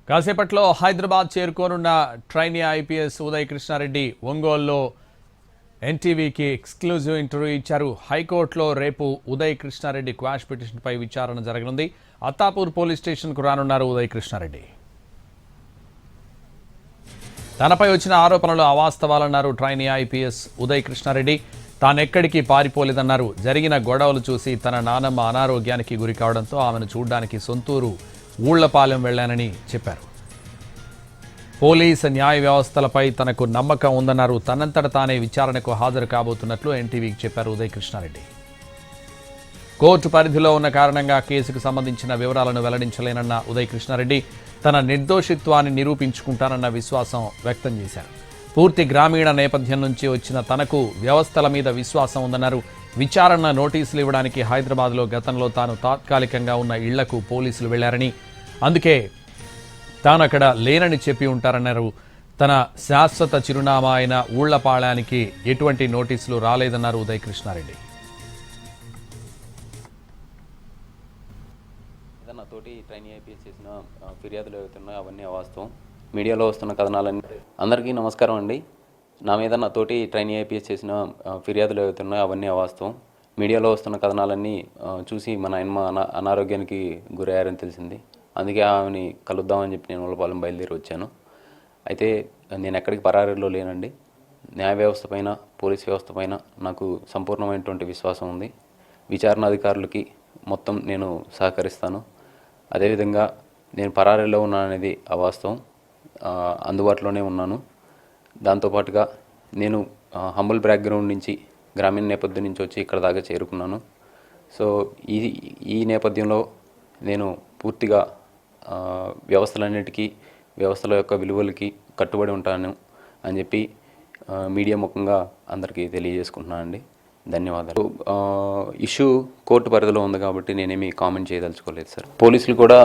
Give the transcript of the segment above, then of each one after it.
కాసేపట్లో Hyderabad చేరుకోనున్న trainee IPS Uday Krishna Reddy ఒంగోలులో ఎన్టీవీకి exclusive interview ఇచ్చారు. హైకోర్టులో రేపు ఉదయ్ కృష్ణారెడ్డి క్వాష్ పిటిషన్పై విచారణ జరగనుంది. అత్తాపూర్ పోలీస్ స్టేషన్కు రానున్నారు ఉదయ్ కృష్ణారెడ్డి. తనపై వచ్చిన ఆరోపణలు అవాస్తవాలన్నారు ట్రైనీ ఐపీఎస్ ఉదయ్ కృష్ణారెడ్డి. తానెక్కడికి పారిపోలేదన్నారు. జరిగిన గొడవలు చూసి తన నానమ్మ అనారోగ్యానికి గురి కావడంతో ఆమెను చూడ్డానికి సొంతూరు ఊళ్లపాలెం వెళ్లానని చెప్పారు. పోలీస్ న్యాయ వ్యవస్థలపై తనకు నమ్మకం ఉందన్నారు. తనంతట తానే విచారణకు హాజరు కాబోతున్నట్లు ఎన్టీవీకి చెప్పారు ఉదయ్ కృష్ణారెడ్డి. కోర్టు పరిధిలో ఉన్న కారణంగా కేసుకు సంబంధించిన వివరాలను వెల్లడించలేనన్న ఉదయ్ కృష్ణారెడ్డి తన నిర్దోషిత్వాన్ని నిరూపించుకుంటానన్న విశ్వాసం వ్యక్తం చేశారు. పూర్తి గ్రామీణ నేపథ్యం నుంచి వచ్చిన తనకు వ్యవస్థల మీద విశ్వాసం ఉందన్నారు. విచారణ నోటీసులు ఇవ్వడానికి హైదరాబాద్లో గతంలో తాను తాత్కాలికంగా ఉన్న ఇళ్లకు పోలీసులు వెళ్లారని, అందుకే తాను అక్కడ లేనని చెప్పి ఉంటారన్నారు. తన శాశ్వత చిరునామా అయిన ఊళ్లపాళానికి ఎటువంటి నోటీసులు రాలేదన్నారు ఉదయ్ కృష్ణారెడ్డి. నాతోటి ట్రైనీ ఐపీఎస్ చేసిన ఫిర్యాదులు అవుతున్నాయి, అవన్నీ అవాస్తవం. మీడియాలో వస్తున్న కథనాలన్నీ. అందరికీ నమస్కారం అండి. నా మీద నాతోటి ట్రైనీ ఐపీఎస్ చేసిన ఫిర్యాదులు అవుతున్నాయి, అవన్నీ అవాస్తవం. మీడియాలో వస్తున్న కథనాలన్నీ చూసి మన ఆయన అనారోగ్యానికి గురయ్యారని తెలిసింది. అందుకే ఆమెని కలుద్దామని చెప్పి నేను ఊళ్లపాలెం బయలుదేరి వచ్చాను. అయితే నేను ఎక్కడికి పరారీలో లేనండి. న్యాయ వ్యవస్థ పైన, పోలీస్ వ్యవస్థ పైన నాకు సంపూర్ణమైనటువంటి విశ్వాసం ఉంది. విచారణ అధికారులకి మొత్తం నేను సహకరిస్తాను. అదేవిధంగా నేను పరారీలో ఉన్నాననేది అవాస్తవం. అందుబాటులోనే ఉన్నాను. దాంతోపాటుగా నేను హంబుల్ బ్యాక్గ్రౌండ్ నుంచి, గ్రామీణ నేపథ్యం నుంచి వచ్చి ఇక్కడ దాకా చేరుకున్నాను. సో ఈ నేపథ్యంలో నేను పూర్తిగా వ్యవస్థలన్నిటికీ, వ్యవస్థల యొక్క విలువలకి కట్టుబడి ఉంటాను అని చెప్పి మీడియా ముఖంగా అందరికీ తెలియజేసుకుంటున్నానండి. ధన్యవాదాలు. ఇష్యూ కోర్టు పరిధిలో ఉంది కాబట్టి నేనేమి కామెంట్ చేయదలుచుకోలేదు సార్. పోలీసులు కూడా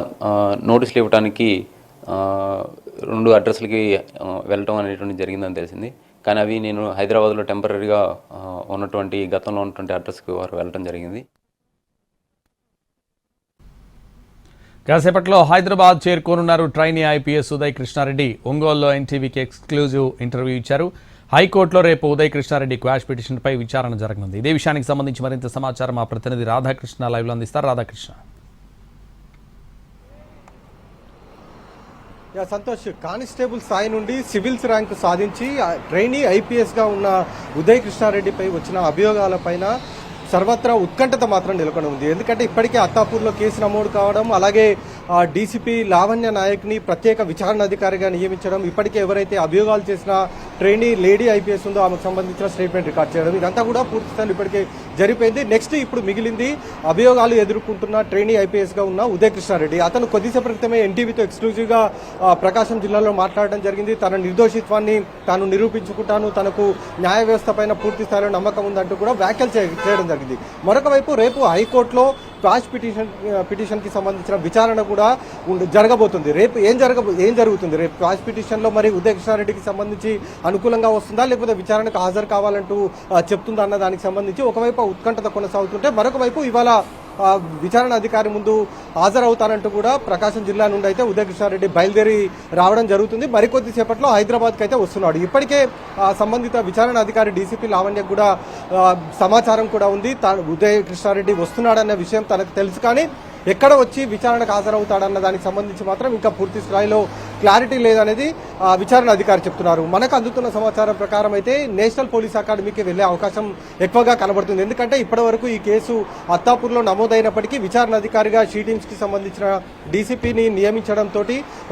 నోటీసులు ఇవ్వడానికి 2 అడ్రస్లకి వెళ్ళటం అనేటువంటి జరిగిందని తెలిసింది. కానీ అవి నేను హైదరాబాద్లో టెంపరీగా ఉన్నటువంటి, గతంలో ఉన్నటువంటి అడ్రస్కి వారు వెళ్ళడం జరిగింది. కాసేపట్లో హైదరాబాద్ చేరుకోనున్నారు ట్రైనీ ఐపీఎస్ ఉదయ్ కృష్ణారెడ్డి. ఒంగోలులో ఎన్టీవీకి ఎక్స్క్లూజివ్ ఇంటర్వ్యూ ఇచ్చారు. హైకోర్టులో రేపు ఉదయ్ కృష్ణారెడ్డి క్వాష్ పిటిషన్పై విచారణ జరగనుంది. ఇదే విషయానికి సంబంధించి మరింత సమాచారం మా ప్రతినిధి రాధాకృష్ణ లైవ్లో అందిస్తారు. రాధాకృష్ణ. సంతోష్, కానిస్టేబుల్ స్థాయి నుండి సివిల్స్ ర్యాంకు సాధించి ట్రైనీ ఐపీఎస్గా ఉన్న ఉదయ్ కృష్ణారెడ్డిపై వచ్చిన అభియోగాలపైన సర్వత్రా ఉత్కంఠత మాత్రం నెలకొని ఉంది. ఎందుకంటే ఇప్పటికే అత్తాపూర్లో కేసు నమోదు కావడం, అలాగే డీసీపీ లావణ్య నాయక్ని ప్రత్యేక విచారణ అధికారిగా నియమించడం, ఇప్పటికే ఎవరైతే అభియోగాలు చేసిన ట్రైనీ లేడీ ఐపీఎస్ ఉందో ఆమెకు సంబంధించిన స్టేట్మెంట్ రికార్డ్ చేయడం, ఇదంతా కూడా పూర్తి స్థాయిలో ఇప్పటికే జరిగిపోయింది. నెక్స్ట్ ఇప్పుడు మిగిలింది అభియోగాలు ఎదుర్కొంటున్న ట్రైనీ ఐపీఎస్గా ఉన్న ఉదయ్ కృష్ణారెడ్డి. అతను కొద్దిసేపటి క్రితమే ఎన్టీవీతో ఎక్స్క్లూజివ్గా ప్రకాశం జిల్లాలో మాట్లాడడం జరిగింది. తన నిర్దోషిత్వాన్ని తాను నిరూపించుకుంటాను, తనకు న్యాయ వ్యవస్థ పైన పూర్తి స్థాయిలో నమ్మకం ఉందంటూ కూడా వ్యాఖ్యలు చేయడం జరిగింది. మరొక వైపు రేపు హైకోర్టులో క్వాష్ పిటిషన్కి సంబంధించిన విచారణ కూడా జరగబోతుంది. రేపు ఏం జరుగుతుంది? రేపు క్వాష్ పిటిషన్లో మరి ఉదయ్ కృష్ణారెడ్డికి సంబంధించి అనుకూలంగా వస్తుందా, లేకపోతే విచారణకు హాజరు కావాలంటూ చెప్తుందా అన్న దానికి సంబంధించి ఒకవైపు ఉత్కంఠత కొనసాగుతుంటే, మరొక వైపు ఇవాళ విచారణ అధికారి ముందు హాజరవుతానంటూ కూడా ప్రకాశం జిల్లా నుండి అయితే ఉదయ్ కృష్ణారెడ్డి బయలుదేరి రావడం జరుగుతుంది. మరికొద్ది సేపట్లో హైదరాబాద్కి అయితే వస్తున్నాడు. ఇప్పటికే సంబంధిత విచారణ అధికారి డీసీపీ లావణ్యకు కూడా సమాచారం కూడా ఉంది. ఉదయ్ కృష్ణారెడ్డి వస్తున్నాడన్న విషయం తనకు తెలుసు, కానీ ఎక్కడ వచ్చి విచారణకు హాజరవుతాడన్న దానికి సంబంధించి మాత్రం ఇంకా పూర్తి స్థాయిలో క్లారిటీ లేదనేది విచారణ అధికారి చెప్తున్నారు. మనకు అందుతున్న సమాచారం ప్రకారం అయితే నేషనల్ పోలీస్ అకాడమీకి వెళ్లే అవకాశం ఎక్కువగా కనబడుతుంది. ఎందుకంటే ఇప్పటివరకు ఈ కేసు అత్తాపూర్లో నమోదైనప్పటికీ విచారణ అధికారిగా షీటీమ్స్కి సంబంధించిన డీసీపీని నియమించడంతో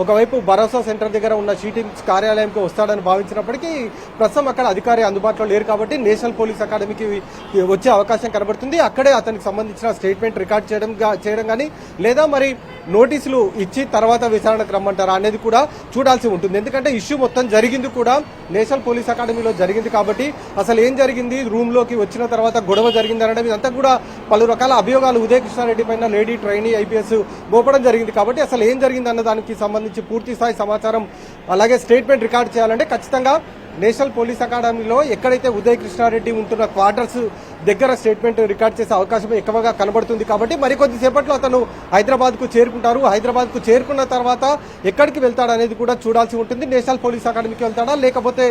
ఒకవైపు భరోసా సెంటర్ దగ్గర ఉన్న షీటీమ్స్ కార్యాలయంకి వస్తాడని భావించినప్పటికీ ప్రస్తుతం అక్కడ అధికారి అందుబాటులో లేరు కాబట్టి నేషనల్ పోలీస్ అకాడమీకి వచ్చే అవకాశం కనబడుతుంది. అక్కడే అతనికి సంబంధించిన స్టేట్మెంట్ రికార్డ్ చేయడం కానీ, లేదా మరి నోటీసులు ఇచ్చి తర్వాత విచారణకు రమ్మంటారా అనేది కూడా చూడాల్సి ఉంటుంది. ఎందుకంటే ఇష్యూ మొత్తం జరిగింది కూడా నేషనల్ పోలీస్ అకాడమీలో జరిగింది కాబట్టి అసలు ఏం జరిగింది, రూమ్లోకి వచ్చిన తర్వాత గొడవ జరిగింది అనడం, ఇదంతా కూడా పలు రకాల అభియోగాలు ఉదయ్ కృష్ణారెడ్డి పైన లేడీ ట్రైనీ ఐపీఎస్ మోపడం జరిగింది. కాబట్టి అసలు ఏం జరిగింది అన్న దానికి సంబంధించి పూర్తి స్థాయి సమాచారం, అలాగే స్టేట్మెంట్ రికార్డ్ చేయాలంటే ఖచ్చితంగా నేషనల్ పోలీస్ అకాడమీలో ఎక్కడైతే ఉదయ్ కృష్ణారెడ్డి ఉంటున్న క్వార్టర్స్ దగ్గర స్టేట్మెంట్ రికార్డ్ చేసే అవకాశం ఎక్కువగా కనబడుతుంది కాబట్టి మరికొద్ది సేపట్లో అతను హైదరాబాద్కు చేరుకుంటారు. హైదరాబాద్కు చేరుకున్న తర్వాత ఎక్కడికి వెళ్తాడు అనేది కూడా చూడాల్సి ఉంటుంది. నేషనల్ పోలీస్ అకాడమీకి వెళ్తాడా లేకపోతే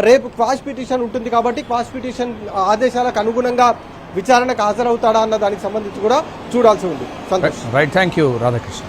రేపు క్వాష్ పిటిషన్ ఉంటుంది కాబట్టి క్వాష్ పిటిషన్ ఆదేశాలకు అనుగుణంగా విచారణకు హాజరవుతాడా అన్న దానికి సంబంధించి కూడా చూడాల్సి ఉంది. Right, thank you Radhakrishna.